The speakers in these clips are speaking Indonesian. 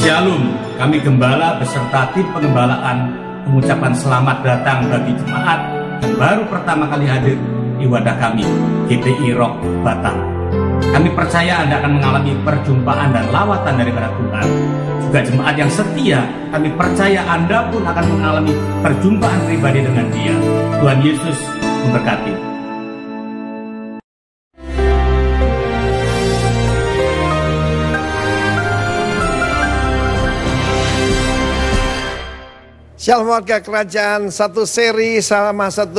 Shalom, kami gembala beserta tim pengembalaan mengucapkan selamat datang bagi jemaat yang baru pertama kali hadir di wadah kami, GPI Rock Batam. Kami percaya Anda akan mengalami perjumpaan dan lawatan daripada Tuhan. Juga jemaat yang setia, kami percaya Anda pun akan mengalami perjumpaan pribadi dengan Dia. Tuhan Yesus memberkati. Shalom warga kerajaan, satu seri selama 1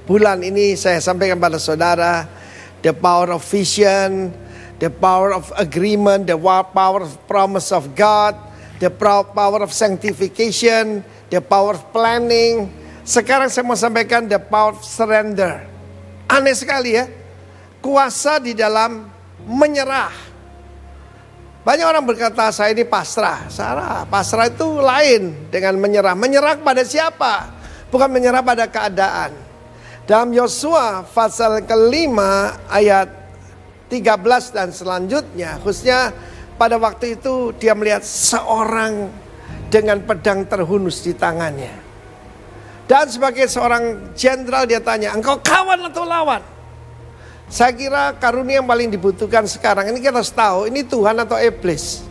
bulan ini saya sampaikan pada saudara the power of vision, the power of agreement, the power of promise of God, the power of sanctification, the power of planning. Sekarang saya mau sampaikan the power of surrender. Aneh sekali ya, kuasa di dalam menyerah. Banyak orang berkata saya ini pasrah. Salah, pasrah itu lain dengan menyerah. Menyerah pada siapa? Bukan menyerah pada keadaan. Dalam Yosua pasal kelima ayat 13 dan selanjutnya, khususnya pada waktu itu dia melihat seorang dengan pedang terhunus di tangannya. Dan sebagai seorang jenderal dia tanya, engkau kawan atau lawan? Saya kira karunia yang paling dibutuhkan sekarang ini kita harus tahu ini Tuhan atau iblis.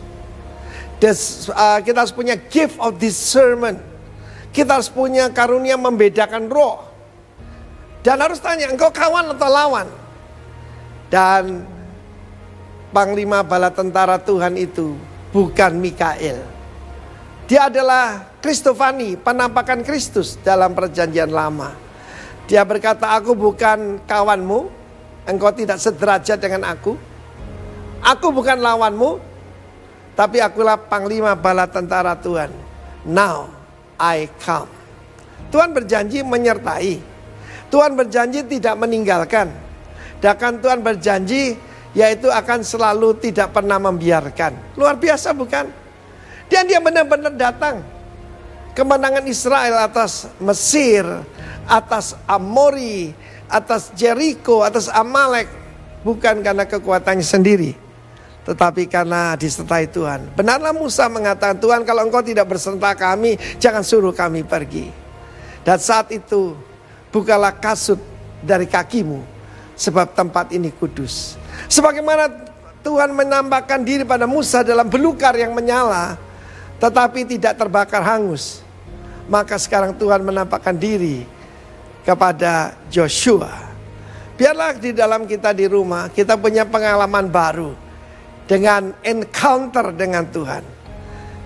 Kita harus punya gift of discernment. Kita harus punya karunia membedakan roh. Dan harus tanya engkau kawan atau lawan. Dan Panglima Bala Tentara Tuhan itu bukan Mikael. Dia adalah Kristofani, penampakan Kristus dalam perjanjian lama. Dia berkata, aku bukan kawanmu, engkau tidak sederajat dengan aku. Aku bukan lawanmu, tapi akulah Panglima Bala Tentara Tuhan. Now I come. Tuhan berjanji menyertai. Tuhan berjanji tidak meninggalkan. Dan Tuhan berjanji yaitu akan selalu tidak pernah membiarkan. Luar biasa bukan? Dan dia benar-benar datang. Kemenangan Israel atas Mesir, atas Amori, atas Jericho, atas Amalek, bukan karena kekuatannya sendiri, tetapi karena disertai Tuhan. Benarlah Musa mengatakan, Tuhan kalau engkau tidak berserta kami, jangan suruh kami pergi. Dan saat itu, bukalah kasut dari kakimu, sebab tempat ini kudus. Sebagaimana Tuhan menambahkan diri pada Musa dalam belukar yang menyala, tetapi tidak terbakar hangus. Maka sekarang Tuhan menampakkan diri kepada Joshua. Biarlah di dalam kita di rumah kita punya pengalaman baru dengan encounter dengan Tuhan.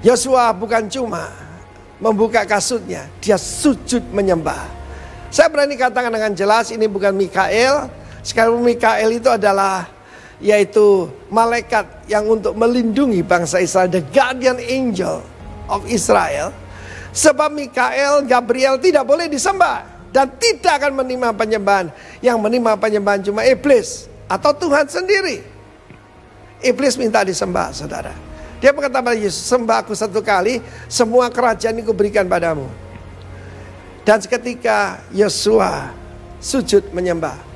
Joshua bukan cuma membuka kasutnya, dia sujud menyembah. Saya berani katakan dengan jelas ini bukan Mikael. Sekarang Mikael itu adalah yaitu malaikat yang untuk melindungi bangsa Israel, the guardian angel of Israel. Sebab Mikael, Gabriel tidak boleh disembah dan tidak akan menerima penyembahan. Yang menerima penyembahan cuma iblis atau Tuhan sendiri. Iblis minta disembah, saudara. Dia berkata pada Yesus, sembah aku 1 kali, semua kerajaan ini kuberikan padamu. Dan seketika Yosua sujud menyembah.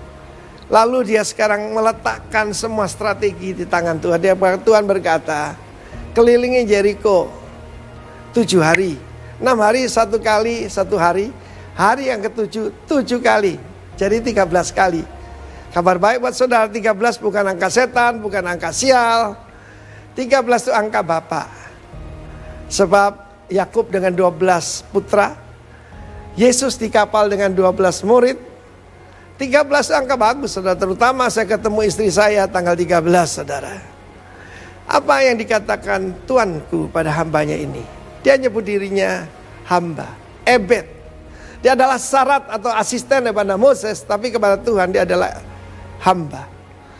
Lalu dia sekarang meletakkan semua strategi di tangan Tuhan. Tuhan berkata, kelilingi Jericho 7 hari, 6 hari 1 kali 1 hari. Hari yang ke-7, 7 kali. Jadi 13 kali. Kabar baik buat saudara, 13 bukan angka setan, bukan angka sial. 13 itu angka Bapa. Sebab Yakub dengan 12 putra, Yesus di kapal dengan 12 murid. 13 itu angka bagus, saudara. Terutama saya ketemu istri saya tanggal 13, saudara. Apa yang dikatakan Tuanku pada hambanya ini? Dia nyebut dirinya hamba, ebed. Dia adalah syarat atau asisten daripada Moses, tapi kepada Tuhan dia adalah hamba.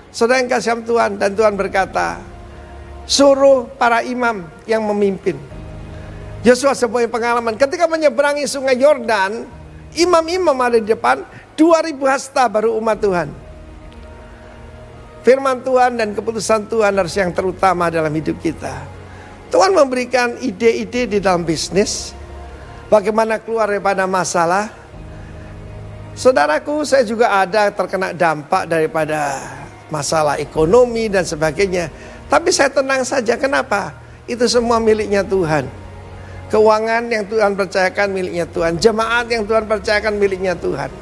Saudara yang kasih Tuhan, dan Tuhan berkata, suruh para imam yang memimpin. Yosua sebuah pengalaman ketika menyeberangi sungai Yordan, imam-imam ada di depan, 2000 hasta baru umat Tuhan. Firman Tuhan dan keputusan Tuhan harus yang terutama dalam hidup kita. Tuhan memberikan ide-ide di dalam bisnis, bagaimana keluar daripada masalah. Saudaraku, saya juga ada terkena dampak daripada masalah ekonomi dan sebagainya. Tapi saya tenang saja, kenapa? itu semua miliknya Tuhan. Keuangan yang Tuhan percayakan miliknya Tuhan. Jemaat yang Tuhan percayakan miliknya Tuhan.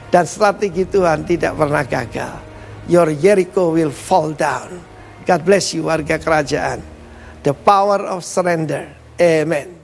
Dan strategi Tuhan tidak pernah gagal. Your Jericho will fall down. God bless you warga kerajaan. The power of surrender. Amen.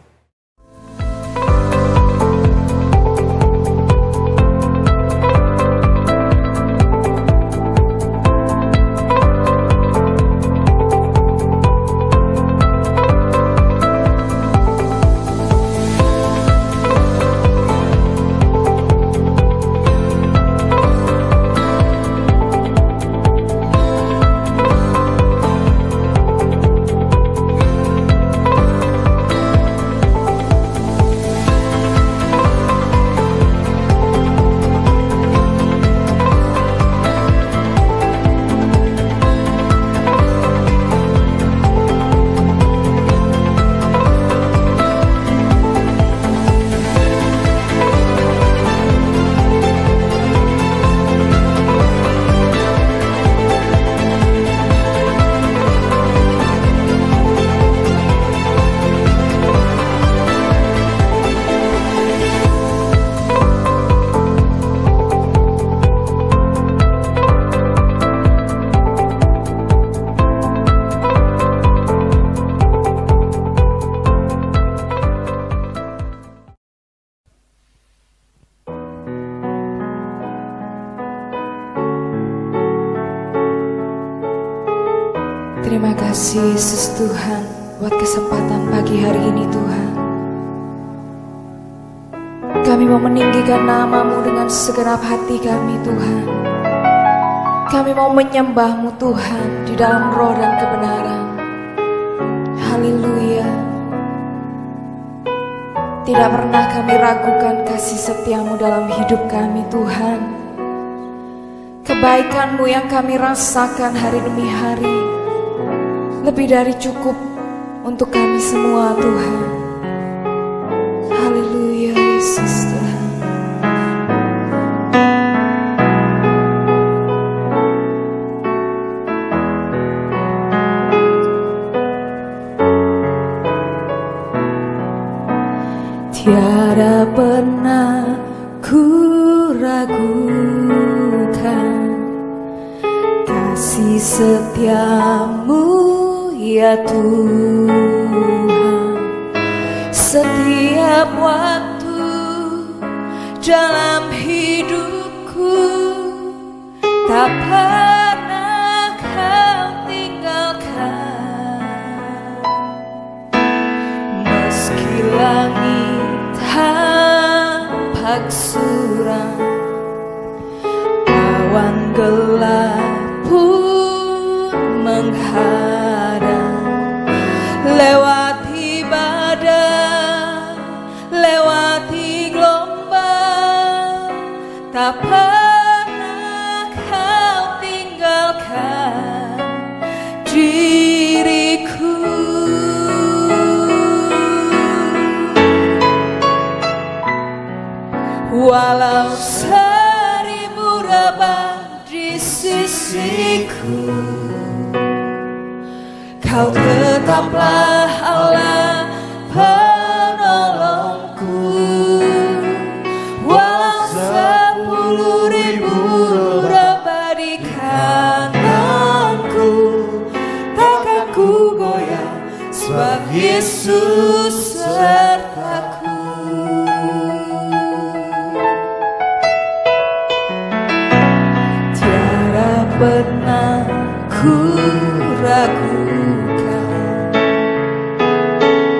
Terima kasih Yesus Tuhan buat kesempatan pagi hari ini Tuhan. Kami mau meninggikan nama-Mu dengan segenap hati kami Tuhan. Kami mau menyembah-Mu Tuhan di dalam roh dan kebenaran. Haleluya. Tidak pernah kami ragukan kasih setia-Mu dalam hidup kami Tuhan. Kebaikan-Mu yang kami rasakan hari demi hari lebih dari cukup untuk kami semua Tuhan. Haleluya Yesus Tuhan. Tiada pernah ku ragukan kasih setia-Mu ya Tuhan. Setiap waktu dalam hidupku tak pernah Kau tinggalkan. Meski langit tampak suram, awan gelap pun menghadang. Lewati badai, lewati gelombang, tak pernah Kau tinggalkan diriku. Walau seribu rebah di sisiku, Kau tetaplah Allah penolongku. Walau 10.000 rebah di kananku, takkan ku goyah sebab Yesus sertaku. Tiada pernah ku ragukan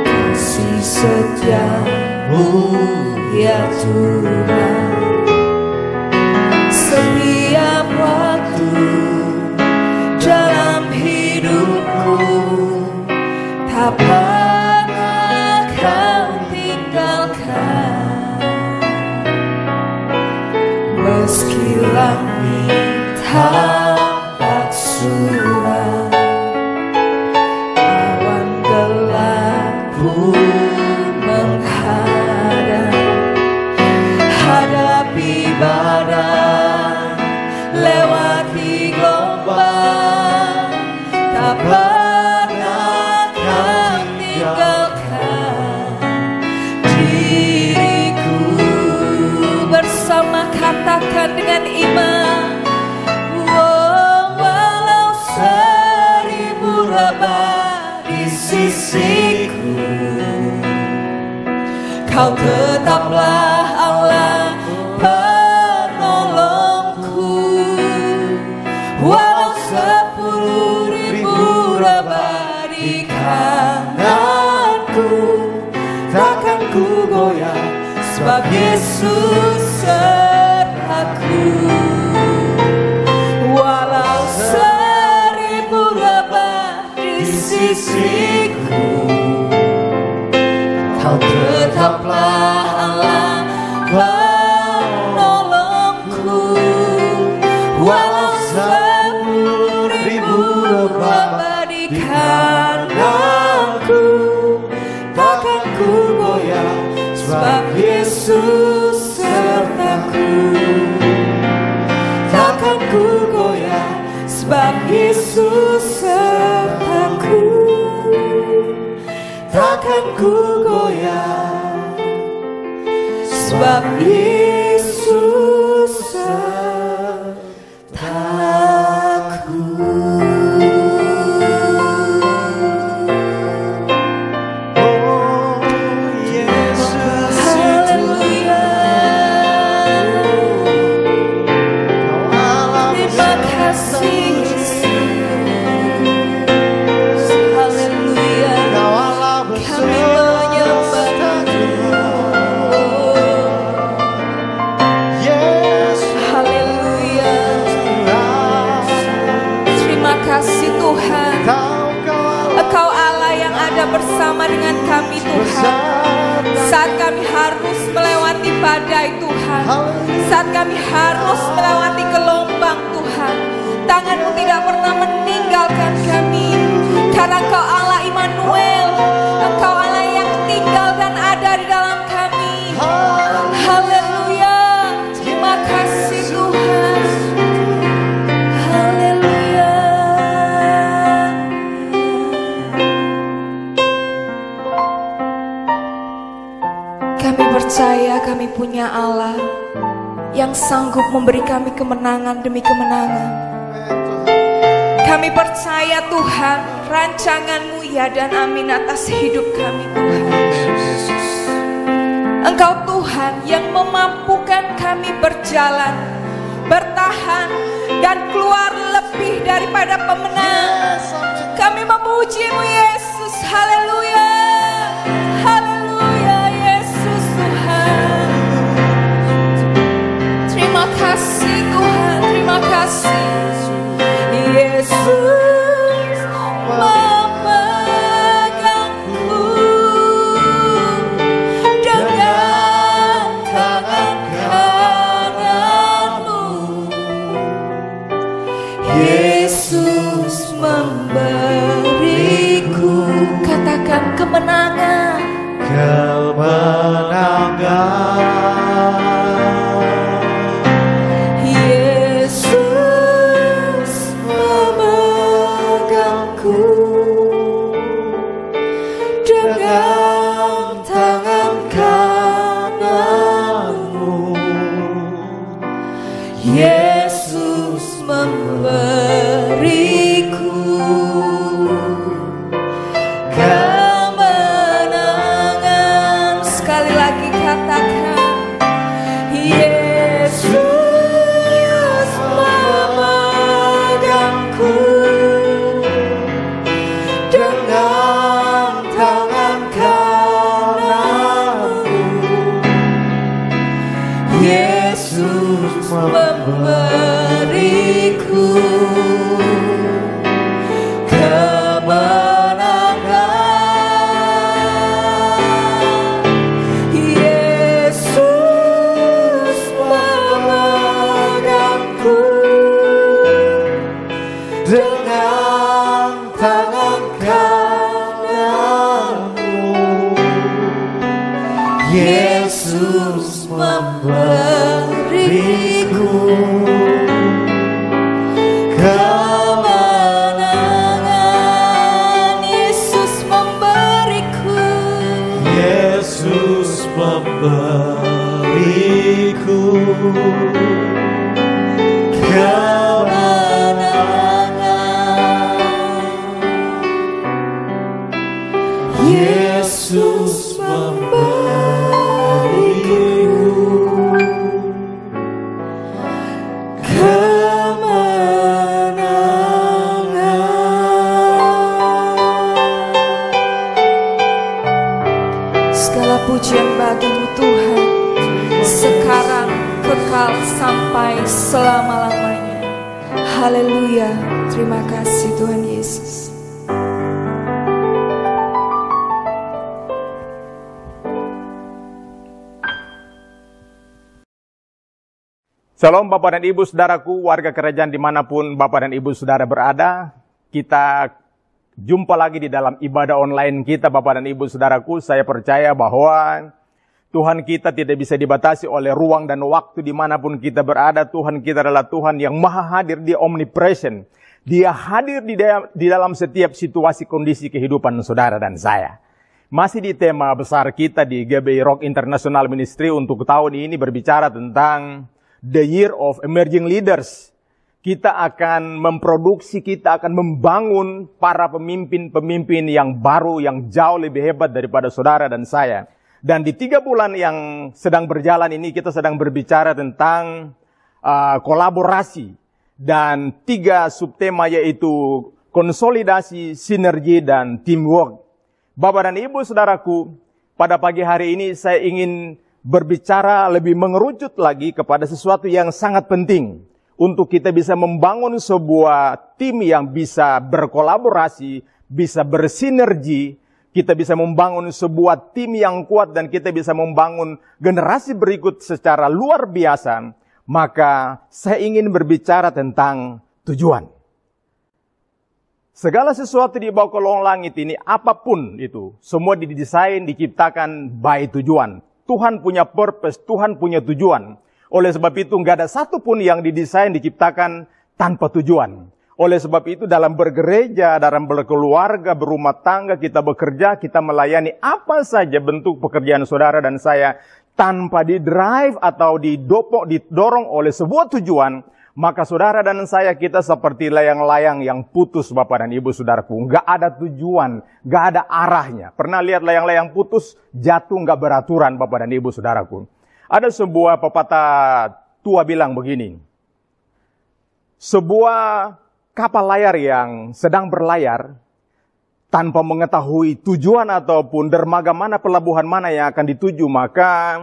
kasih setia-Mu ya Tuhan. Setiap waktu dalam hidupku tak pernah Kau tinggalkan. Meski langit tampak suram, awan gelap pun menghadang. Hadapi badai, lewati gelombang, tak pernah Kau diriku. Bersama katakan dengan iman, walau 1000 lebah di sisiku, Kau tetaplah Allah penolongku. Walau 10.000 lebah di kananku, takkan ku goyah, sebab Yesus sertaku. Walau 1000 lebah di sisiku, Kau tetaplah Allah penolongku. Walau 10.000 lebah di kananku, takkan ku goyah, sebab Yesus sertaku. Takkan ku goyah, sebab Yesus sertaku. Takkan ku goyah, sebab Yesus sertaku. Oh Yesus, Haleluya. Terima kasih. Haleluya. Kami menyembah-Mu. Haleluya. Terima kasih Tuhan. Engkau Allah yang ada bersama dengan kami Tuhan. Saat kami harus melewati badai Tuhan, saat kami harus melewati gelombang Tuhan, tangan-Mu tidak pernah meninggalkan kami. Karena Engkau Allah Immanuel, Engkau Allah yang tinggal dan ada di dalam kami. Haleluya. Terima kasih Tuhan. Haleluya. Kami percaya kami punya Allah yang sanggup memberi kami kemenangan demi kemenangan. Kami percaya Tuhan, rancangan-Mu ya dan amin atas hidup kami Tuhan. Engkau Tuhan yang memampukan kami berjalan, bertahan, dan keluar lebih daripada pemenang. Kami memuji-Mu Yesus, haleluya. Haleluya Yesus Tuhan. Terima kasih Tuhan, terima kasih. Yesus memegangku dengan tangan kanan-Mu. Yesus memberiku, katakan, kemenangan. Yesus memegangku dengan tangan kanan-Mu. Yesus memberiku kemenangan. Sekali lagi katakan, Yesus memegangku dengan tangan kanan-Mu. Yesus memberiku kemenangan. Yesus memegangku dengan tangan kanan-Mu. Yesus memberiku kemenangan. Yesus memberiku. Yesus memberiku beriku kemenangan. Yesus memberiku kemenangan. Segala pujian bagimu Tuhan, sekarang kekal sampai selama-lamanya. Haleluya, terima kasih Tuhan Yesus. Shalom Bapak dan Ibu Saudaraku, warga kerajaan dimanapun Bapak dan Ibu Saudara berada. Kita jumpa lagi di dalam ibadah online kita Bapak dan Ibu Saudaraku. Saya percaya bahwa Tuhan kita tidak bisa dibatasi oleh ruang dan waktu dimanapun kita berada. Tuhan kita adalah Tuhan yang maha hadir, Dia omnipresent. Dia hadir di dalam setiap situasi kondisi kehidupan saudara dan saya. Masih di tema besar kita di GBI Rock International Ministry untuk tahun ini berbicara tentang The Year of Emerging Leaders. Kita akan memproduksi, kita akan membangun para pemimpin-pemimpin yang baru, yang jauh lebih hebat daripada saudara dan saya. Dan di 3 bulan yang sedang berjalan ini, kita sedang berbicara tentang kolaborasi. Dan 3 subtema yaitu konsolidasi, sinergi, dan teamwork. Bapak dan Ibu Saudaraku, pada pagi hari ini saya ingin berbicara lebih mengerucut lagi kepada sesuatu yang sangat penting untuk kita bisa membangun sebuah tim yang bisa berkolaborasi, bisa bersinergi, kita bisa membangun sebuah tim yang kuat dan kita bisa membangun generasi berikut secara luar biasa. Maka saya ingin berbicara tentang tujuan. Segala sesuatu di bawah kolong langit ini, apapun itu, semua didesain, diciptakan by tujuan. Tuhan punya purpose, Tuhan punya tujuan. Oleh sebab itu, nggak ada satupun yang didesain, diciptakan tanpa tujuan. Oleh sebab itu, dalam bergereja, dalam berkeluarga, berumah tangga, kita bekerja, kita melayani apa saja bentuk pekerjaan saudara dan saya, tanpa didrive atau didorong oleh sebuah tujuan, maka saudara dan saya kita seperti layang-layang yang putus Bapak dan Ibu Saudaraku. Nggak ada tujuan, nggak ada arahnya. Pernah lihat layang-layang putus, jatuh nggak beraturan Bapak dan Ibu Saudaraku. Ada sebuah pepatah tua bilang begini. Sebuah kapal layar yang sedang berlayar, tanpa mengetahui tujuan ataupun dermaga mana, pelabuhan mana yang akan dituju, maka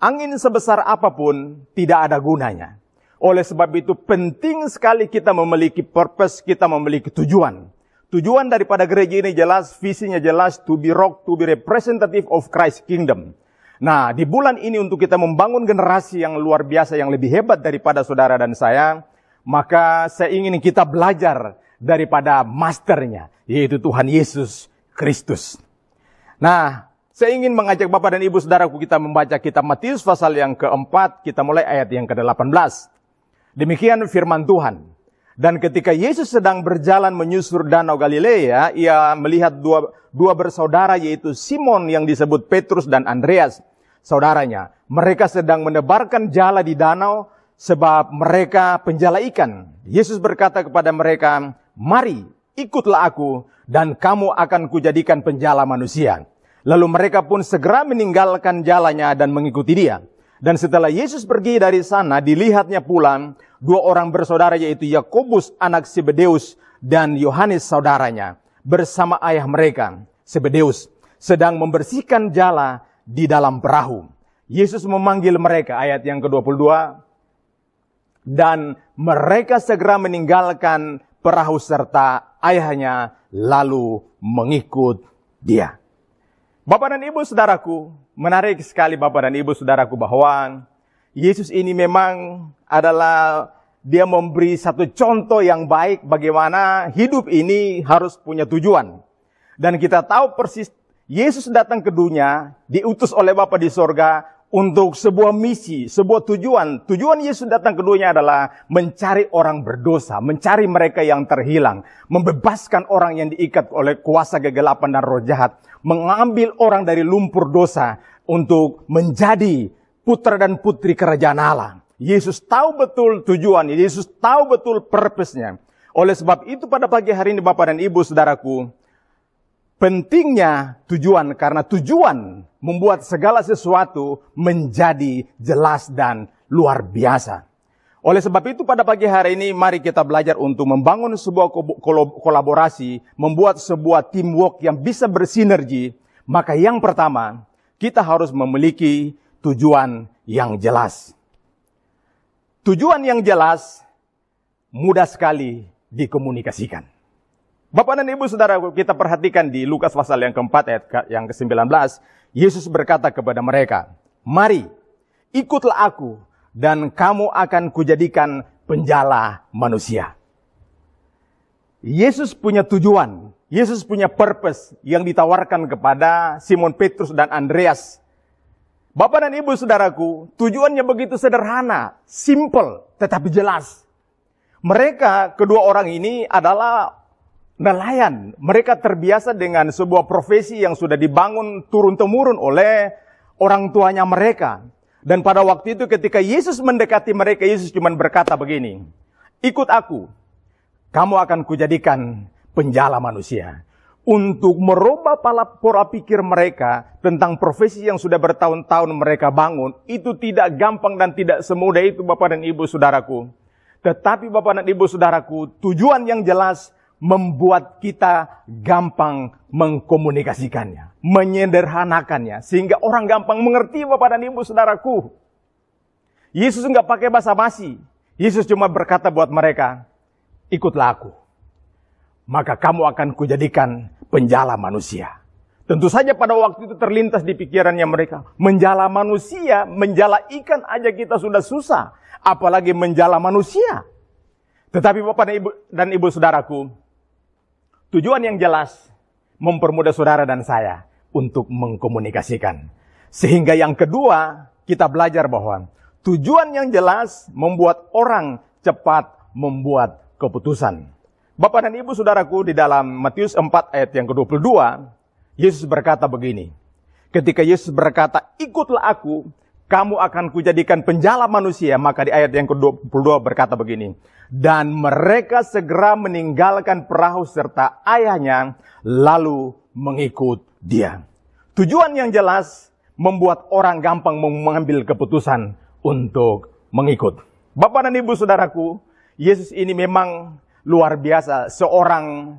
angin sebesar apapun tidak ada gunanya. Oleh sebab itu penting sekali kita memiliki purpose, kita memiliki tujuan. Tujuan daripada gereja ini jelas, visinya jelas, to be rock, to be representative of Christ Kingdom. Nah, di bulan ini untuk kita membangun generasi yang luar biasa, yang lebih hebat daripada saudara dan saya, maka saya ingin kita belajar daripada masternya, yaitu Tuhan Yesus Kristus. Nah, saya ingin mengajak Bapak dan Ibu Saudaraku kita membaca kitab Matius pasal yang keempat, kita mulai ayat yang ke-18. Demikian firman Tuhan. Dan ketika Yesus sedang berjalan menyusur danau Galilea, ia melihat dua bersaudara yaitu Simon yang disebut Petrus dan Andreas, saudaranya. Mereka sedang menebarkan jala di danau sebab mereka penjala ikan. Yesus berkata kepada mereka, "Mari, ikutlah aku dan kamu akan kujadikan penjala manusia." Lalu mereka pun segera meninggalkan jalannya dan mengikuti dia. Dan setelah Yesus pergi dari sana, dilihatnya pula 2 orang bersaudara yaitu Yakobus anak Zebedeus dan Yohanes saudaranya bersama ayah mereka, Zebedeus, sedang membersihkan jala di dalam perahu. Yesus memanggil mereka, ayat yang ke-22, dan mereka segera meninggalkan perahu serta ayahnya lalu mengikut dia. Bapak dan Ibu Saudaraku, menarik sekali Bapak dan Ibu Saudaraku bahwa Yesus ini memang adalah, dia memberi satu contoh yang baik bagaimana hidup ini harus punya tujuan. Dan kita tahu persis Yesus datang ke dunia, diutus oleh Bapa di sorga untuk sebuah misi, sebuah tujuan. Tujuan Yesus datang ke dunia adalah mencari orang berdosa, mencari mereka yang terhilang, membebaskan orang yang diikat oleh kuasa kegelapan dan roh jahat, mengambil orang dari lumpur dosa, untuk menjadi putra dan putri kerajaan Allah. Yesus tahu betul tujuannya, Yesus tahu betul purpose-nya. Oleh sebab itu pada pagi hari ini Bapak dan Ibu Saudaraku, pentingnya tujuan, karena tujuan membuat segala sesuatu menjadi jelas dan luar biasa. Oleh sebab itu pada pagi hari ini mari kita belajar untuk membangun sebuah kolaborasi, membuat sebuah teamwork yang bisa bersinergi. Maka yang pertama, kita harus memiliki tujuan yang jelas. Tujuan yang jelas mudah sekali dikomunikasikan. Bapak dan Ibu Saudara, kita perhatikan di Lukas pasal yang keempat ayat yang ke-19, Yesus berkata kepada mereka, "Mari, ikutlah aku, dan kamu akan kujadikan penjala manusia." Yesus punya tujuan, Yesus punya purpose yang ditawarkan kepada Simon Petrus dan Andreas. Bapak dan Ibu Saudaraku, tujuannya begitu sederhana, simple, tetapi jelas. Mereka, kedua orang ini adalah nelayan. Mereka terbiasa dengan sebuah profesi yang sudah dibangun turun-temurun oleh orang tuanya mereka. Dan pada waktu itu ketika Yesus mendekati mereka, Yesus cuma berkata begini, "Ikut aku, kamu akan kujadikan penjala manusia." Untuk merubah pola pikir mereka tentang profesi yang sudah bertahun-tahun mereka bangun, itu tidak gampang dan tidak semudah itu Bapak dan Ibu Saudaraku. Tetapi Bapak dan Ibu Saudaraku, tujuan yang jelas membuat kita gampang mengkomunikasikannya, menyederhanakannya, sehingga orang gampang mengerti Bapak dan Ibu Saudaraku. Yesus enggak pakai basa-basi. Yesus cuma berkata buat mereka, "Ikutlah aku, maka kamu akan kujadikan penjala manusia." Tentu saja pada waktu itu terlintas di pikirannya mereka, menjala manusia, menjala ikan aja kita sudah susah, apalagi menjala manusia. Tetapi Bapak dan Ibu Saudaraku, tujuan yang jelas mempermudah saudara dan saya untuk mengkomunikasikan. Sehingga yang kedua, kita belajar bahwa tujuan yang jelas membuat orang cepat membuat keputusan. Bapak dan Ibu Saudaraku, di dalam Matius 4 ayat yang ke-22, Yesus berkata begini. Ketika Yesus berkata, "Ikutlah aku, kamu akan kujadikan penjala manusia." Maka di ayat yang ke-22 berkata begini. "Dan mereka segera meninggalkan perahu serta ayahnya, lalu mengikut dia." Tujuan yang jelas membuat orang gampang mengambil keputusan untuk mengikut. Bapak dan Ibu Saudaraku, Yesus ini memang luar biasa, seorang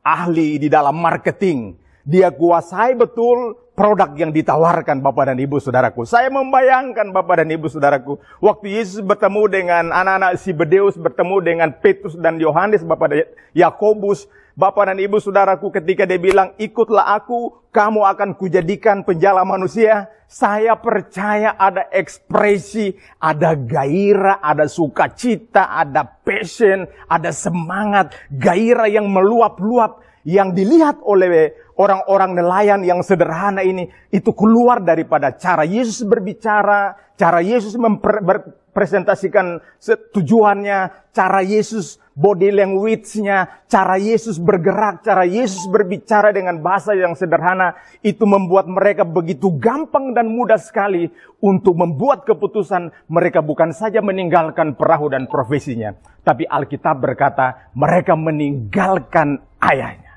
ahli di dalam marketing. Dia kuasai betul produk yang ditawarkan Bapak dan Ibu Saudaraku. Saya membayangkan Bapak dan Ibu Saudaraku, waktu Yesus bertemu dengan anak-anak Zebedeus, bertemu dengan Petrus dan Yohanes, Bapak dan Yakobus, Bapak dan Ibu Saudaraku, ketika dia bilang, "Ikutlah aku, kamu akan kujadikan penjala manusia." Saya percaya ada ekspresi, ada gairah, ada sukacita, ada passion, ada semangat, gairah yang meluap-luap, yang dilihat oleh orang-orang nelayan yang sederhana ini, itu keluar daripada cara Yesus berbicara, cara Yesus mempresentasikan tujuannya, cara Yesus body language-nya, cara Yesus bergerak, cara Yesus berbicara dengan bahasa yang sederhana, itu membuat mereka begitu gampang dan mudah sekali untuk membuat keputusan. Mereka bukan saja meninggalkan perahu dan profesinya, tapi Alkitab berkata mereka meninggalkan ayahnya.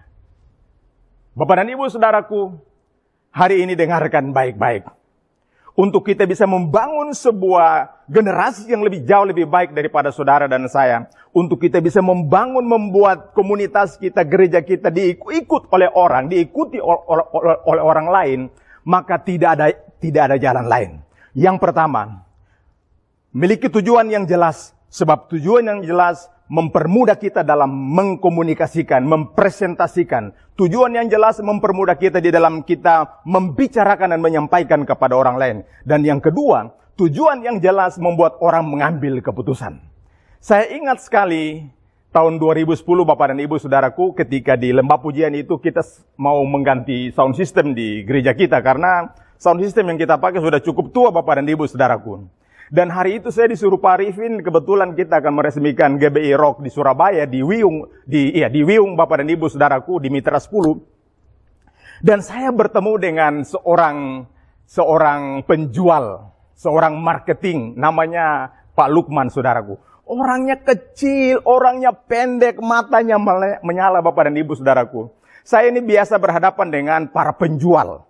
Bapak dan Ibu Saudaraku, hari ini dengarkan baik-baik. Untuk kita bisa membangun sebuah generasi yang lebih jauh lebih baik daripada saudara dan saya. Untuk kita bisa membuat komunitas kita, gereja kita diikut oleh orang, diikuti oleh orang lain. Maka tidak ada jalan lain. Yang pertama, miliki tujuan yang jelas. Sebab tujuan yang jelas mempermudah kita dalam mengkomunikasikan, mempresentasikan. Tujuan yang jelas mempermudah kita di dalam kita membicarakan dan menyampaikan kepada orang lain. Dan yang kedua, tujuan yang jelas membuat orang mengambil keputusan. Saya ingat sekali tahun 2010 Bapak dan Ibu Saudaraku, ketika di lembah pujian itu kita mau mengganti sound system di gereja kita. Karena sound system yang kita pakai sudah cukup tua Bapak dan Ibu Saudaraku. Dan hari itu saya disuruh Pak Arifin, kebetulan kita akan meresmikan GBI Rock di Surabaya, di Wiyung Bapak dan Ibu Saudaraku, di Mitra 10. Dan saya bertemu dengan seorang penjual, seorang marketing, namanya Pak Lukman, saudaraku. Orangnya kecil, orangnya pendek, matanya menyala, Bapak dan Ibu, saudaraku. Saya ini biasa berhadapan dengan para penjual.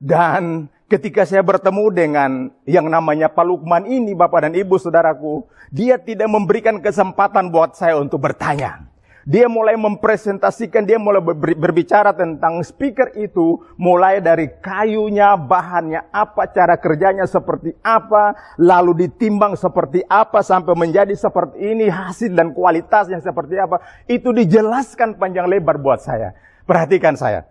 Dan ketika saya bertemu dengan yang namanya Pak Lukman ini, Bapak dan Ibu, saudaraku, dia tidak memberikan kesempatan buat saya untuk bertanya. Dia mulai mempresentasikan, dia mulai berbicara tentang speaker itu, mulai dari kayunya, bahannya apa, cara kerjanya seperti apa, lalu ditimbang seperti apa, sampai menjadi seperti ini, hasil dan kualitasnya seperti apa. Itu dijelaskan panjang lebar buat saya. Perhatikan saya.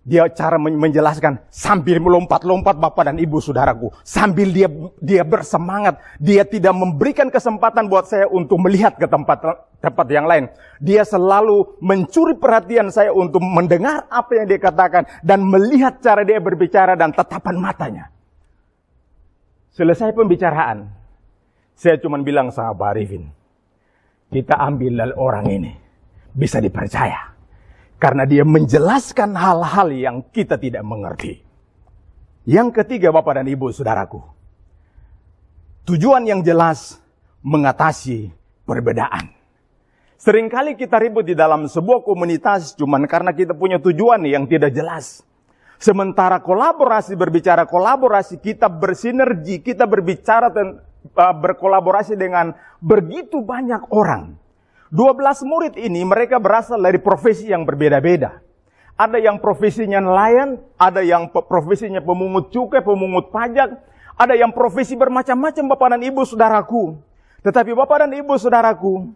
Dia cara menjelaskan sambil melompat-lompat, Bapak dan Ibu, saudaraku. Sambil dia bersemangat. Dia tidak memberikan kesempatan buat saya untuk melihat ke tempat yang lain. Dia selalu mencuri perhatian saya untuk mendengar apa yang dia katakan. Dan melihat cara dia berbicara dan tatapan matanya. Selesai pembicaraan, saya cuma bilang sama Pak Arifin, kita ambil dari orang ini. Bisa dipercaya. Karena dia menjelaskan hal-hal yang kita tidak mengerti. Yang ketiga, Bapak dan Ibu, saudaraku. Tujuan yang jelas mengatasi perbedaan. Seringkali kita ribut di dalam sebuah komunitas cuman karena kita punya tujuan yang tidak jelas. Sementara berbicara kolaborasi, kita bersinergi, kita berkolaborasi dengan begitu banyak orang. 12 murid ini mereka berasal dari profesi yang berbeda-beda. Ada yang profesinya nelayan, ada yang profesinya pemungut cukai, pemungut pajak, ada yang profesi bermacam-macam, Bapak dan Ibu, saudaraku. Tetapi Bapak dan Ibu, saudaraku,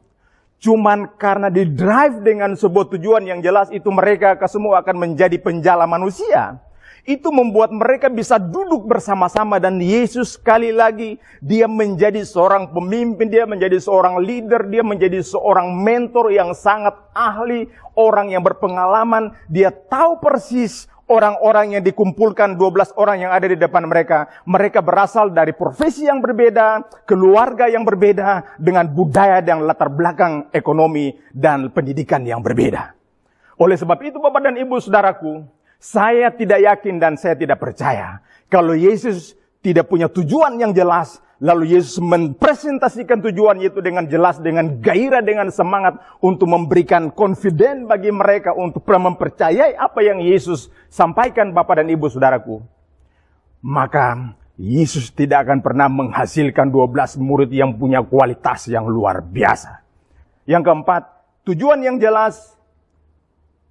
cuman karena di-drive dengan sebuah tujuan yang jelas itu, mereka semua akan menjadi penjala manusia. Itu membuat mereka bisa duduk bersama-sama, dan Yesus sekali lagi, dia menjadi seorang pemimpin, dia menjadi seorang leader, dia menjadi seorang mentor yang sangat ahli, orang yang berpengalaman. Dia tahu persis orang-orang yang dikumpulkan, 12 orang yang ada di depan mereka. Mereka berasal dari profesi yang berbeda, keluarga yang berbeda, dengan budaya dan latar belakang ekonomi dan pendidikan yang berbeda. Oleh sebab itu, Bapak dan Ibu, saudaraku, saya tidak yakin dan saya tidak percaya kalau Yesus tidak punya tujuan yang jelas, lalu Yesus mempresentasikan tujuan itu dengan jelas, dengan gairah, dengan semangat untuk memberikan confidence bagi mereka untuk mempercayai apa yang Yesus sampaikan, Bapak dan Ibu, saudaraku. Maka Yesus tidak akan pernah menghasilkan 12 murid yang punya kualitas yang luar biasa. Yang keempat, tujuan yang jelas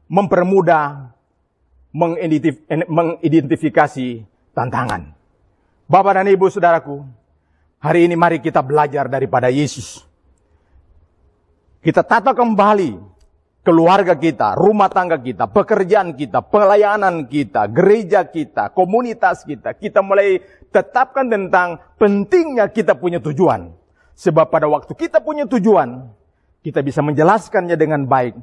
mempermudah mengidentifikasi tantangan. Bapak dan Ibu, saudaraku, hari ini mari kita belajar daripada Yesus. Kita tata kembali keluarga kita, rumah tangga kita, pekerjaan kita, pelayanan kita, gereja kita, komunitas kita. Kita mulai tetapkan tentang pentingnya kita punya tujuan. Sebab pada waktu kita punya tujuan, kita bisa menjelaskannya dengan baik.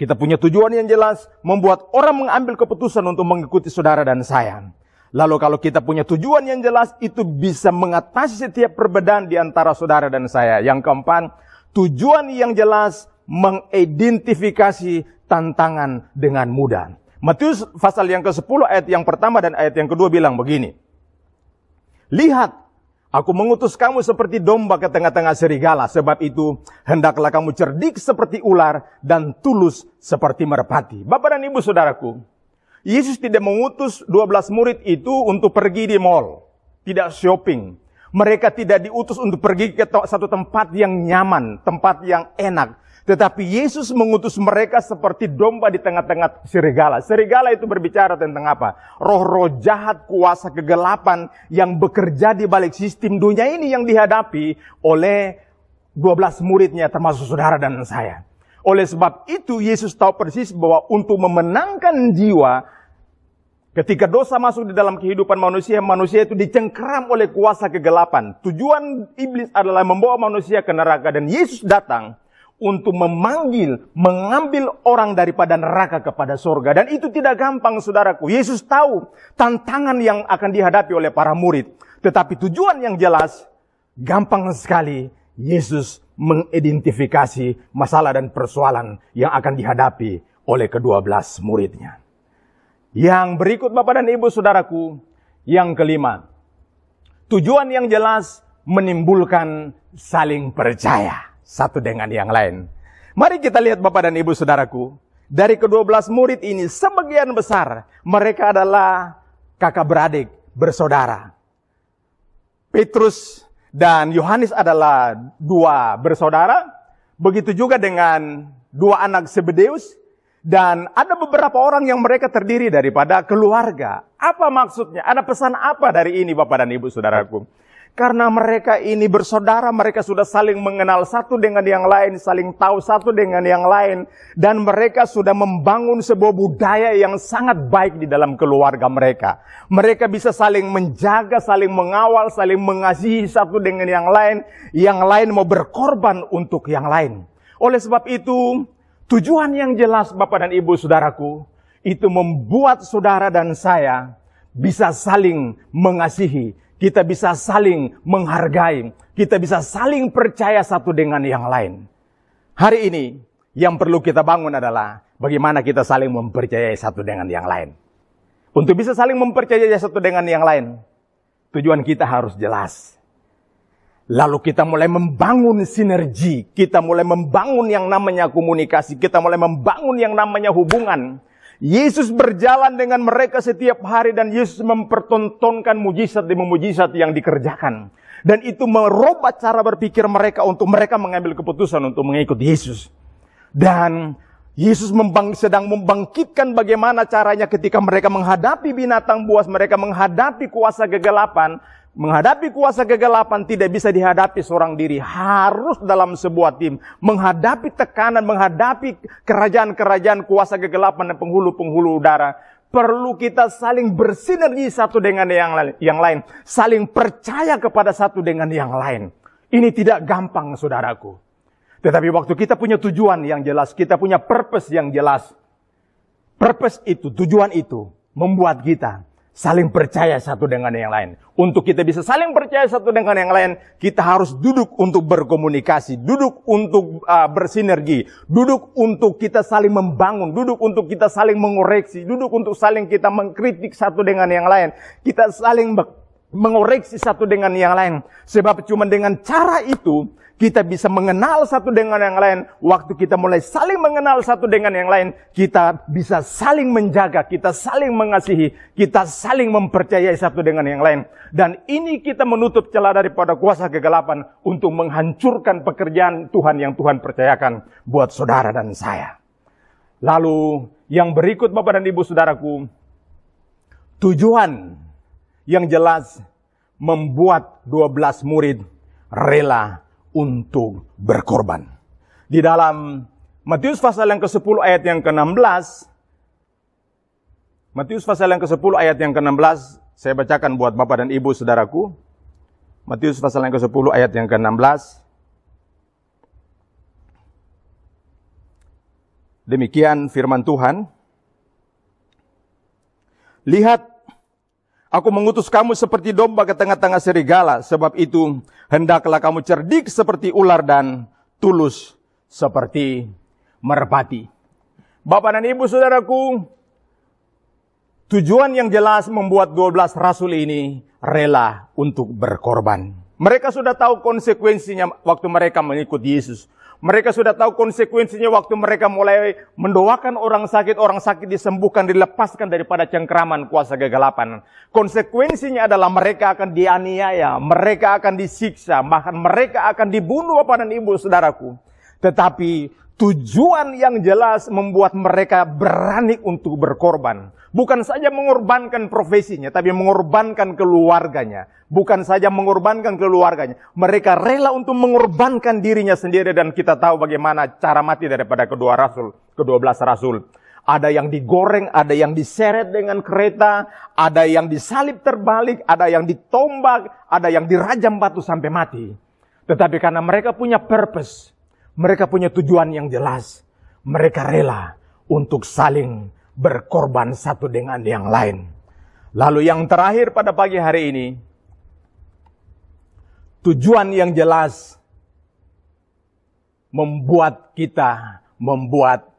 Kita punya tujuan yang jelas, membuat orang mengambil keputusan untuk mengikuti saudara dan saya. Lalu kalau kita punya tujuan yang jelas, itu bisa mengatasi setiap perbedaan di antara saudara dan saya. Yang keempat, tujuan yang jelas mengidentifikasi tantangan dengan mudah. Matius pasal yang ke-10 ayat yang pertama dan ayat yang kedua bilang begini. Lihat, aku mengutus kamu seperti domba ke tengah-tengah serigala. Sebab itu, hendaklah kamu cerdik seperti ular dan tulus seperti merpati. Bapak dan Ibu, saudaraku, Yesus tidak mengutus 12 murid itu untuk pergi di mall. Tidak shopping. Mereka tidak diutus untuk pergi ke satu tempat yang nyaman, tempat yang enak. Tetapi Yesus mengutus mereka seperti domba di tengah-tengah serigala. Serigala itu berbicara tentang apa? Roh-roh jahat, kuasa kegelapan yang bekerja di balik sistem dunia ini yang dihadapi oleh 12 muridnya termasuk saudara dan saya. Oleh sebab itu Yesus tahu persis bahwa untuk memenangkan jiwa, ketika dosa masuk di dalam kehidupan manusia, manusia itu dicengkeram oleh kuasa kegelapan. Tujuan iblis adalah membawa manusia ke neraka, dan Yesus datang untuk mengambil orang daripada neraka kepada surga. Dan itu tidak gampang, saudaraku. Yesus tahu tantangan yang akan dihadapi oleh para murid. Tetapi tujuan yang jelas, gampang sekali Yesus mengidentifikasi masalah dan persoalan yang akan dihadapi oleh ke-12 muridnya. Yang berikut Bapak dan Ibu Saudaraku, yang kelima, tujuan yang jelas menimbulkan saling percaya satu dengan yang lain. Mari kita lihat Bapak dan Ibu Saudaraku, dari ke-12 murid ini sebagian besar mereka adalah kakak beradik, bersaudara. Petrus dan Yohanes adalah dua bersaudara, begitu juga dengan dua anak Zebedeus, dan ada beberapa orang yang mereka terdiri daripada keluarga. Apa maksudnya? Ada pesan apa dari ini Bapak dan Ibu Saudaraku? Karena mereka ini bersaudara, mereka sudah saling mengenal satu dengan yang lain, saling tahu satu dengan yang lain, dan mereka sudah membangun sebuah budaya yang sangat baik di dalam keluarga mereka. Mereka bisa saling menjaga, saling mengawal, saling mengasihi satu dengan yang lain mau berkorban untuk yang lain. Oleh sebab itu, tujuan yang jelas Bapak dan Ibu Saudaraku, itu membuat saudara dan saya bisa saling mengasihi. Kita bisa saling menghargai. Kita bisa saling percaya satu dengan yang lain. Hari ini, yang perlu kita bangun adalah bagaimana kita saling mempercayai satu dengan yang lain. Untuk bisa saling mempercayai satu dengan yang lain, tujuan kita harus jelas. Lalu kita mulai membangun sinergi. Kita mulai membangun yang namanya komunikasi. Kita mulai membangun yang namanya hubungan. Yesus berjalan dengan mereka setiap hari dan Yesus mempertontonkan mujizat demi mujizat yang dikerjakan. Dan itu merubah cara berpikir mereka untuk mereka mengambil keputusan untuk mengikut Yesus. Dan Yesus sedang membangkitkan bagaimana caranya ketika mereka menghadapi binatang buas, mereka menghadapi kuasa kegelapan. Menghadapi kuasa kegelapan tidak bisa dihadapi seorang diri, harus dalam sebuah tim. Menghadapi tekanan, menghadapi kerajaan-kerajaan kuasa kegelapan dan penghulu-penghulu udara, perlu kita saling bersinergi satu dengan yang lain, saling percaya kepada satu dengan yang lain. Ini tidak gampang, saudaraku. Tetapi waktu kita punya tujuan yang jelas, kita punya purpose yang jelas. Purpose itu, tujuan itu membuat kita saling percaya satu dengan yang lain. Untuk kita bisa saling percaya satu dengan yang lain, kita harus duduk untuk berkomunikasi, duduk untuk bersinergi, duduk untuk kita saling membangun, duduk untuk kita saling mengoreksi, duduk untuk saling kita mengkritik satu dengan yang lain. Kita saling mengoreksi satu dengan yang lain. Sebab cuma dengan cara itu, kita bisa mengenal satu dengan yang lain. Waktu kita mulai saling mengenal satu dengan yang lain, kita bisa saling menjaga, kita saling mengasihi, kita saling mempercayai satu dengan yang lain. Dan ini kita menutup celah daripada kuasa kegelapan untuk menghancurkan pekerjaan Tuhan yang Tuhan percayakan buat saudara dan saya. Lalu yang berikut Bapak dan Ibu Saudaraku, tujuan yang jelas membuat 12 murid rela untuk berkorban. Di dalam Matius pasal yang ke-10 ayat yang ke-16, Matius pasal yang ke-10 ayat yang ke-16, saya bacakan buat Bapak dan Ibu Saudaraku. Matius pasal yang ke-10 ayat yang ke-16. Demikian firman Tuhan. Lihat, aku mengutus kamu seperti domba ke tengah-tengah serigala. Sebab itu, hendaklah kamu cerdik seperti ular dan tulus seperti merpati. Bapak dan Ibu Saudaraku, tujuan yang jelas membuat 12 rasul ini rela untuk berkorban. Mereka sudah tahu konsekuensinya waktu mereka mengikut Yesus. Mereka sudah tahu konsekuensinya waktu mereka mulai mendoakan orang sakit disembuhkan, dilepaskan daripada cengkraman kuasa kegelapan. Konsekuensinya adalah mereka akan dianiaya, mereka akan disiksa, bahkan mereka akan dibunuh Bapak dan Ibu Saudaraku. Tetapi tujuan yang jelas membuat mereka berani untuk berkorban. Bukan saja mengorbankan profesinya, tapi mengorbankan keluarganya. Bukan saja mengorbankan keluarganya. Mereka rela untuk mengorbankan dirinya sendiri. Dan kita tahu bagaimana cara mati daripada ke-12 rasul. Ada yang digoreng, ada yang diseret dengan kereta, ada yang disalib terbalik, ada yang ditombak, ada yang dirajam batu sampai mati. Tetapi karena mereka punya purpose, mereka punya tujuan yang jelas, mereka rela untuk saling berkorban satu dengan yang lain. Lalu yang terakhir pada pagi hari ini, tujuan yang jelas membuat kita membuat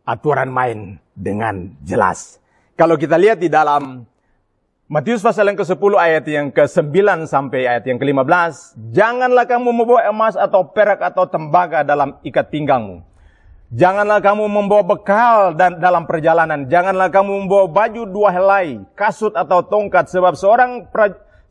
aturan main dengan jelas. Kalau kita lihat di dalam Matius pasal yang ke-10 ayat yang ke-9 sampai ayat yang ke-15, janganlah kamu membawa emas atau perak atau tembaga dalam ikat pinggangmu. Janganlah kamu membawa bekal dan dalam perjalanan. Janganlah kamu membawa baju 2 helai, kasut atau tongkat, sebab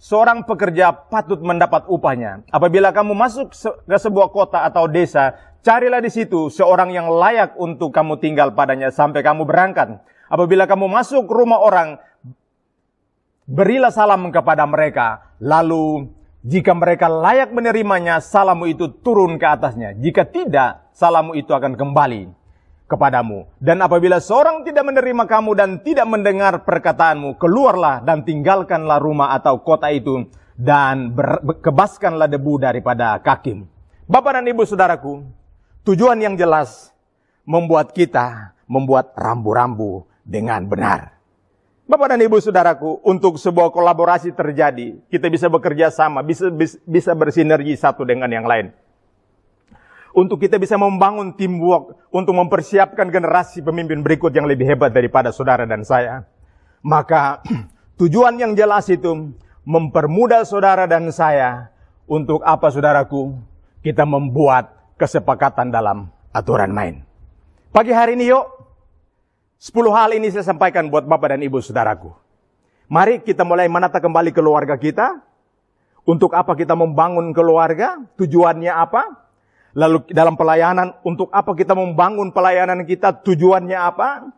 seorang pekerja patut mendapat upahnya. Apabila kamu masuk ke sebuah kota atau desa, carilah di situ seorang yang layak untuk kamu tinggal padanya sampai kamu berangkat. Apabila kamu masuk rumah orang, berilah salam kepada mereka. Lalu jika mereka layak menerimanya, salammu itu turun ke atasnya. Jika tidak, salammu itu akan kembali kepadamu. Dan apabila seorang tidak menerima kamu dan tidak mendengar perkataanmu, keluarlah dan tinggalkanlah rumah atau kota itu dan kebaskanlah debu daripada kakimu. Bapak dan Ibu Saudaraku, tujuan yang jelas membuat kita membuat rambu-rambu dengan benar. Bapak dan Ibu Saudaraku, untuk sebuah kolaborasi terjadi, kita bisa bekerja sama, bisa bersinergi satu dengan yang lain. Untuk kita bisa membangun teamwork, untuk mempersiapkan generasi pemimpin berikut yang lebih hebat daripada saudara dan saya. Maka tujuan yang jelas itu mempermudah saudara dan saya. Untuk apa saudaraku? Kita membuat kesepakatan dalam aturan main. Pagi hari ini yuk, 10 hal ini saya sampaikan buat Bapak dan Ibu Saudaraku. Mari kita mulai menata kembali keluarga kita. Untuk apa kita membangun keluarga? Tujuannya apa? Lalu dalam pelayanan, untuk apa kita membangun pelayanan kita? Tujuannya apa?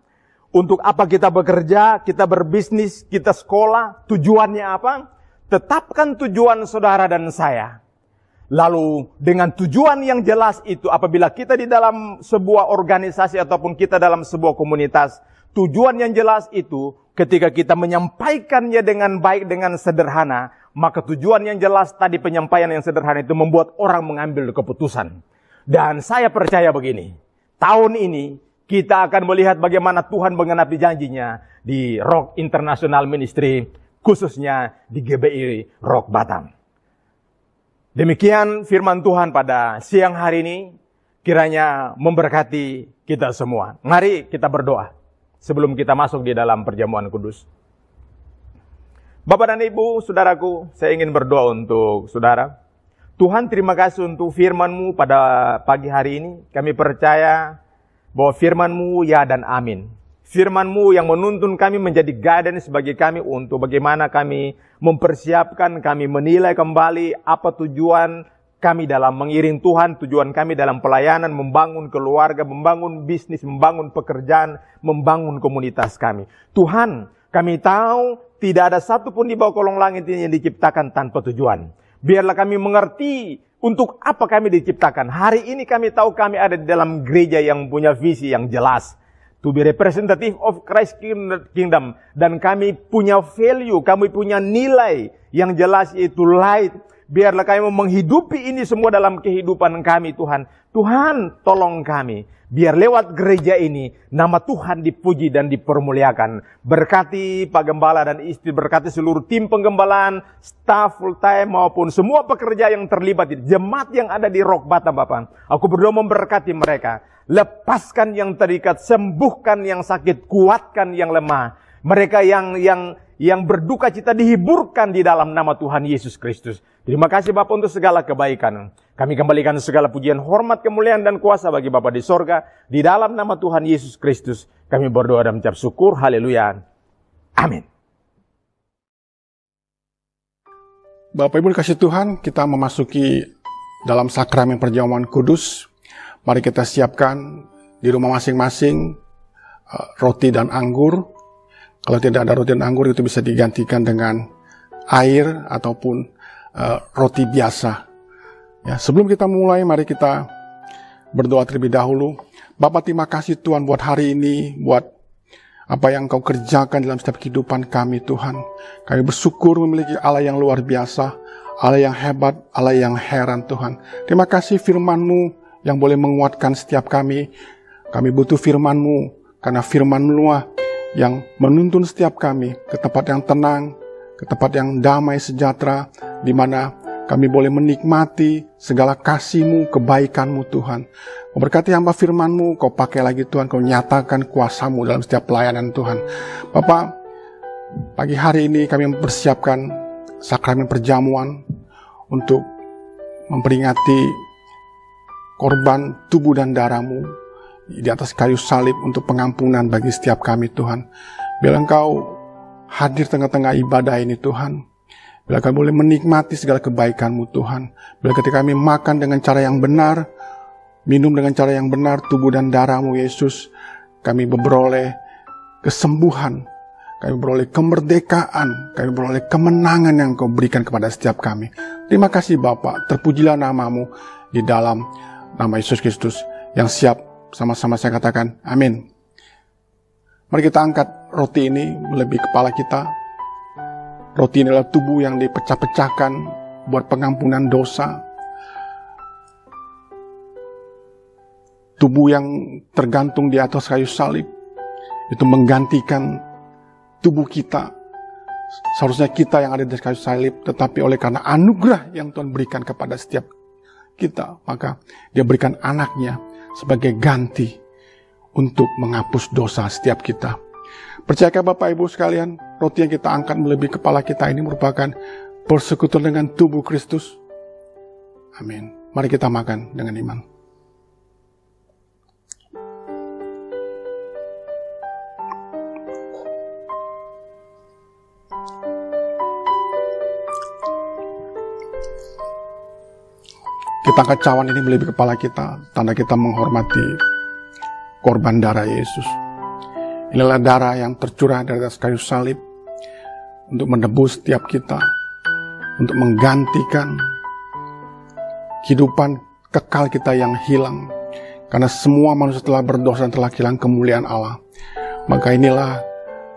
Untuk apa kita bekerja, kita berbisnis, kita sekolah? Tujuannya apa? Tetapkan tujuan saudara dan saya. Lalu dengan tujuan yang jelas itu, apabila kita di dalam sebuah organisasi ataupun kita dalam sebuah komunitas, tujuan yang jelas itu ketika kita menyampaikannya dengan baik, dengan sederhana, maka tujuan yang jelas tadi, penyampaian yang sederhana itu membuat orang mengambil keputusan. Dan saya percaya begini, tahun ini kita akan melihat bagaimana Tuhan menggenapi janjinya di Rock International Ministry, khususnya di GBI Rock Batam. Demikian firman Tuhan pada siang hari ini, kiranya memberkati kita semua. Mari kita berdoa sebelum kita masuk di dalam perjamuan kudus. Bapak dan Ibu, Saudaraku, saya ingin berdoa untuk saudara. Tuhan, terima kasih untuk firman-Mu pada pagi hari ini. Kami percaya bahwa firman-Mu ya dan amin. Firman-Mu yang menuntun kami menjadi guidance bagi kami untuk bagaimana kami mempersiapkan, kami menilai kembali apa tujuan kami dalam mengiring Tuhan, tujuan kami dalam pelayanan, membangun keluarga, membangun bisnis, membangun pekerjaan, membangun komunitas kami. Tuhan, kami tahu tidak ada satupun di bawah kolong langit ini yang diciptakan tanpa tujuan. Biarlah kami mengerti untuk apa kami diciptakan. Hari ini kami tahu kami ada di dalam gereja yang punya visi yang jelas. To be representative of Christ Kingdom. Dan kami punya value, kami punya nilai yang jelas, yaitu light. Biarlah kami menghidupi ini semua dalam kehidupan kami, Tuhan. Tuhan, tolong kami. Biar lewat gereja ini, nama Tuhan dipuji dan dipermuliakan. Berkati Pak Gembala dan istri, berkati seluruh tim penggembalaan, staff full time maupun semua pekerja yang terlibat, jemaat yang ada di Rock Batam, Bapak. Aku berdoa memberkati mereka. Lepaskan yang terikat, sembuhkan yang sakit, kuatkan yang lemah. Mereka yang berduka cita dihiburkan di dalam nama Tuhan Yesus Kristus. Terima kasih Bapak untuk segala kebaikan. Kami kembalikan segala pujian, hormat, kemuliaan, dan kuasa bagi Bapak di sorga. Di dalam nama Tuhan Yesus Kristus, kami berdoa dan mengucap syukur. Haleluya. Amin. Bapak Ibu dikasih Tuhan, kita memasuki dalam sakramen perjamuan kudus. Mari kita siapkan di rumah masing-masing roti dan anggur. Kalau tidak ada roti dan anggur, itu bisa digantikan dengan air ataupun roti biasa. Ya, sebelum kita mulai, mari kita berdoa terlebih dahulu. Bapak, terima kasih Tuhan buat hari ini, buat apa yang Kau kerjakan dalam setiap kehidupan kami, Tuhan. Kami bersyukur memiliki Allah yang luar biasa, Allah yang hebat, Allah yang heran, Tuhan. Terima kasih firman-Mu yang boleh menguatkan setiap kami. Kami butuh firman-Mu, karena firman-Mu yang menuntun setiap kami ke tempat yang tenang, ke tempat yang damai sejahtera, di mana Kami boleh menikmati segala kasih-Mu, kebaikan-Mu Tuhan. Kau berkati hamba firman-Mu, Kau pakai lagi Tuhan, Kau nyatakan kuasa-Mu dalam setiap pelayanan Tuhan. Bapa, pagi hari ini kami mempersiapkan sakramen perjamuan untuk memperingati korban tubuh dan darah-Mu di atas kayu salib untuk pengampunan bagi setiap kami Tuhan. Bila Engkau hadir tengah-tengah ibadah ini Tuhan, bila kami boleh menikmati segala kebaikan-Mu Tuhan, bila ketika kami makan dengan cara yang benar, minum dengan cara yang benar tubuh dan darah-Mu Yesus, kami beroleh kesembuhan, kami beroleh kemerdekaan, kami beroleh kemenangan yang Kau berikan kepada setiap kami. Terima kasih Bapa, terpujilah nama-Mu di dalam nama Yesus Kristus yang siap. Sama-sama saya katakan amin. Mari kita angkat roti ini melebihi kepala kita. Roti ini adalah tubuh yang dipecah-pecahkan buat pengampunan dosa. Tubuh yang tergantung di atas kayu salib itu menggantikan tubuh kita. Seharusnya kita yang ada di kayu salib, tetapi oleh karena anugerah yang Tuhan berikan kepada setiap kita, maka Dia berikan anaknya sebagai ganti untuk menghapus dosa setiap kita. Percayakah Bapak Ibu sekalian, roti yang kita angkat melebihi kepala kita ini merupakan persekutuan dengan tubuh Kristus? Amin. Mari kita makan dengan iman. Kita angkat cawan ini melebihi kepala kita, tanda kita menghormati korban darah Yesus. Inilah darah yang tercurah dari atas kayu salib untuk menebus setiap kita, untuk menggantikan kehidupan kekal kita yang hilang. Karena semua manusia telah berdosa dan telah kehilangan kemuliaan Allah. Maka inilah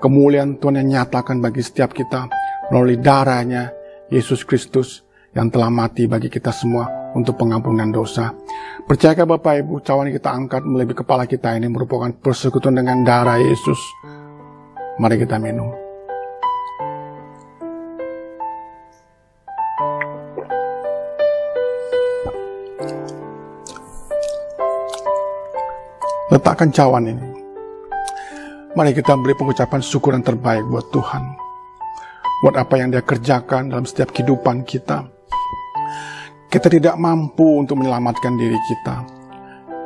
kemuliaan Tuhan yang nyatakan bagi setiap kita melalui darahnya Yesus Kristus yang telah mati bagi kita semua untuk pengampunan dosa. Percayakah Bapak Ibu, cawan yang kita angkat melebihi kepala kita ini merupakan persekutuan dengan darah Yesus. Mari kita minum. Letakkan cawan ini. Mari kita beri pengucapan syukur yang terbaik buat Tuhan, buat apa yang Dia kerjakan dalam setiap kehidupan kita. Kita tidak mampu untuk menyelamatkan diri kita.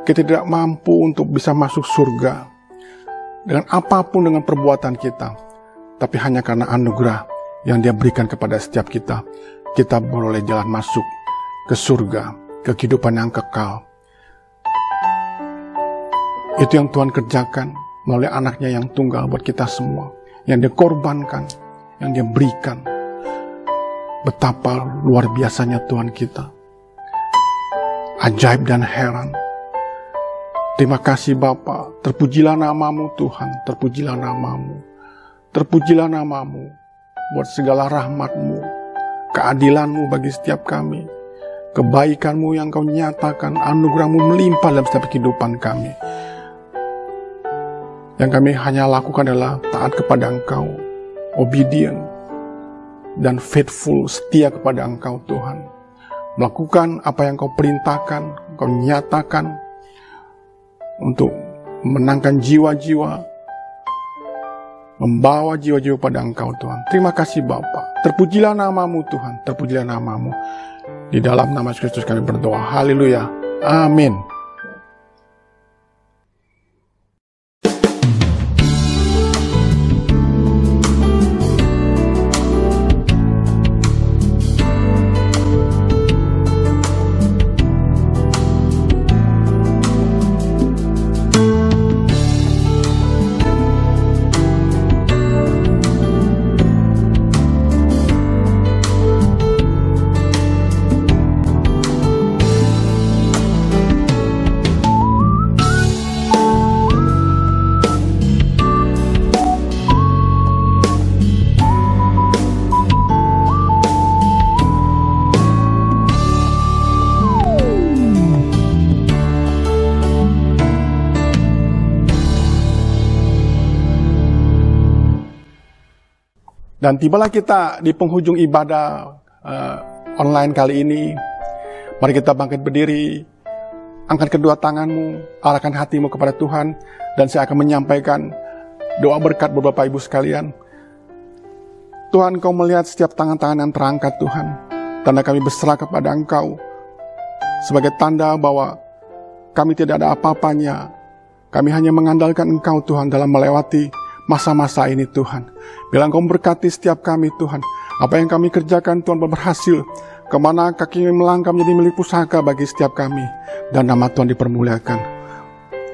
Kita tidak mampu untuk bisa masuk surga dengan apapun dengan perbuatan kita. Tapi hanya karena anugerah yang Dia berikan kepada setiap kita, kita boleh jalan masuk ke surga, ke kehidupan yang kekal. Itu yang Tuhan kerjakan melalui anaknya yang tunggal buat kita semua, yang Dia korbankan, yang Dia berikan. Betapa luar biasanya Tuhan kita. Ajaib dan heran. Terima kasih Bapa, terpujilah nama-Mu Tuhan, terpujilah nama-Mu. Terpujilah nama-Mu buat segala rahmat-Mu, keadilan-Mu bagi setiap kami, kebaikan-Mu yang Kau nyatakan, anugerah-Mu melimpah dalam setiap kehidupan kami. Yang kami hanya lakukan adalah taat kepada Engkau, obedient, dan faithful, setia kepada Engkau Tuhan. Melakukan apa yang Kau perintahkan, Kau nyatakan untuk menangkan jiwa-jiwa, membawa jiwa-jiwa pada Engkau Tuhan. Terima kasih Bapa. Terpujilah nama-Mu Tuhan, terpujilah nama-Mu. Di dalam nama Yesus Kristus kami berdoa. Haleluya. Amin. Dan tibalah kita di penghujung ibadah online kali ini. Mari kita bangkit berdiri, angkat kedua tanganmu, arahkan hatimu kepada Tuhan, dan saya akan menyampaikan doa berkat beberapa ibu sekalian. Tuhan, Engkau melihat setiap tangan-tangan yang terangkat, Tuhan. Tanda kami berserah kepada Engkau, sebagai tanda bahwa kami tidak ada apa-apanya. Kami hanya mengandalkan Engkau, Tuhan, dalam melewati masa-masa ini, Tuhan. Bila Engkau memberkati setiap kami, Tuhan. Apa yang kami kerjakan, Tuhan, berhasil. Kemana kaki melangkah menjadi milik pusaka bagi setiap kami. Dan nama Tuhan dipermuliakan.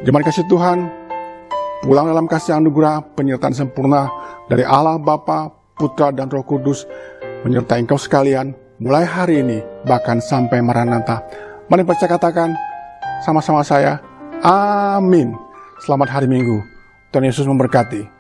Jemaat kasih Tuhan, pulang dalam kasih anugerah penyertaan sempurna dari Allah Bapa, Putra, dan Roh Kudus menyertai engkau sekalian mulai hari ini bahkan sampai Maranatha. Mari percaya katakan sama-sama saya, amin. Selamat hari Minggu. Tuhan Yesus memberkati.